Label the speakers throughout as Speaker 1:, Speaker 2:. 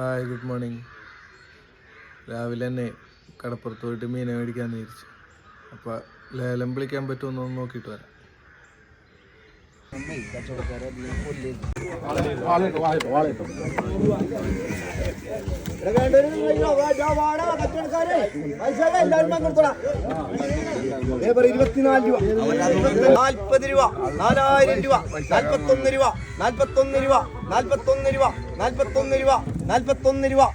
Speaker 1: Hi, good morning. രാവിലെ തന്നെ കടപ്പുറത്ത് പോയിട്ട് മീനെ മേടിക്കാമെന്ന് വിചാരിച്ചു. അപ്പോൾ ലേലം വിളിക്കാൻ പറ്റുമെന്ന് നോക്കിയിട്ട് വരാം.
Speaker 2: ആയിരം രൂപ, 10 രൂപ, 11 രൂപ, 11 രൂപ, 11.5, 11.5, 11.5, 11.5, 11.5, 11.5, 11.5, 11.5,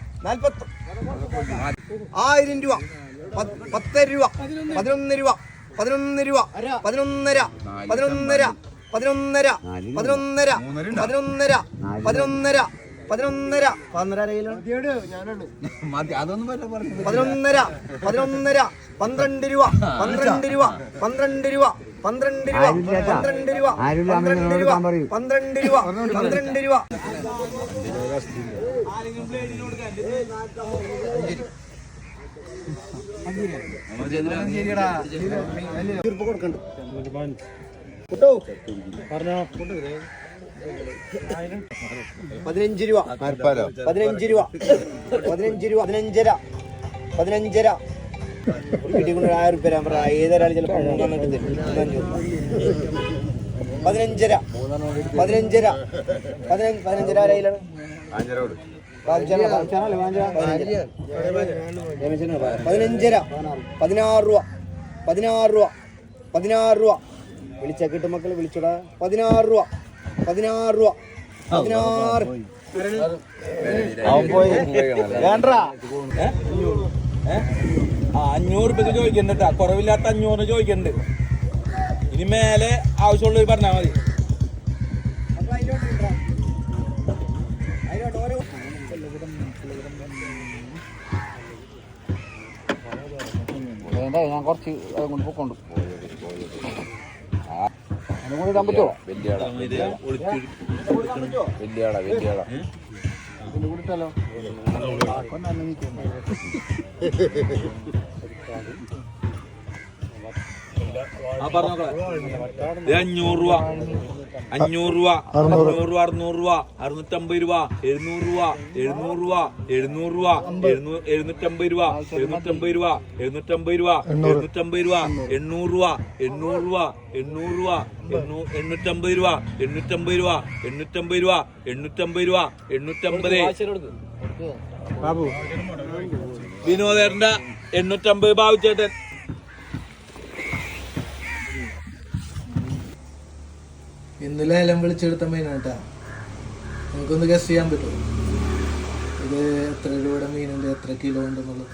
Speaker 2: 11.5, 12 രൂപ, 12 രൂപ, 12 രൂപ, 12 രൂപ, 12 രൂപ, 12 രൂപ, 12 രൂപ, 12 രൂപ. പതിനഞ്ച് രൂപ, 15 രൂപ, 15 രൂപ, 15.5, 15.5. വീട്ടിൽ കൊണ്ട് 1000 രൂപ തരാൻ പറ. ഏതൊരാൾ ചിലപ്പോൾ 15.5, 15.5, 15.5 ആരായിലാണ് 15.5, 16 രൂപ, 16 രൂപ, 16 രൂപ. വിളിച്ചാ കിട്ടും മക്കളെ, വിളിച്ചോടാ. 16 രൂപ, 16 രൂപ, 16.
Speaker 3: വേണ്ടാ 500 രൂപ ചോദിക്കണ്ട, കുറവില്ലാത്ത 500 ചോദിക്കണ്ട്. ഇനി മേലെ ആവശ്യമുള്ളത് പറഞ്ഞാൽ മതി.
Speaker 4: ഞാൻ കുറച്ച് കൊണ്ട് പോയിക്കൊണ്ട് അതുകൊണ്ട് ഇടാൻ പറ്റുമോ?
Speaker 3: വലിയാളാ
Speaker 4: കൂടിട്ടല്ലോ.
Speaker 3: 500 രൂപ, 500 രൂപ, 600 രൂപ, 600 രൂപ, 650 രൂപ, 700 രൂപ, 700 രൂപ, 700 രൂപ, 750 രൂപ, 750 രൂപ, 750 രൂപ, 750 രൂപ, 800 രൂപ, 800 രൂപ, 800 രൂപ, 850 രൂപ, 850 രൂപ, 850 രൂപ, 850 രൂപ, 850.
Speaker 1: ബാബു,
Speaker 3: വിനോദേട്ടന്റെ 850 ബാബുച്ചേട്ടൻ.
Speaker 1: ഇന്ന് ലേലം വിളിച്ചെടുത്ത മീനാട്ടാ. നമുക്കൊന്ന് ഗസ് ചെയ്യാൻ പറ്റുമോ ഇത് എത്ര രൂപയുടെ മീനുണ്ട്, എത്ര കിലോ ഉണ്ടെന്നുള്ളത്?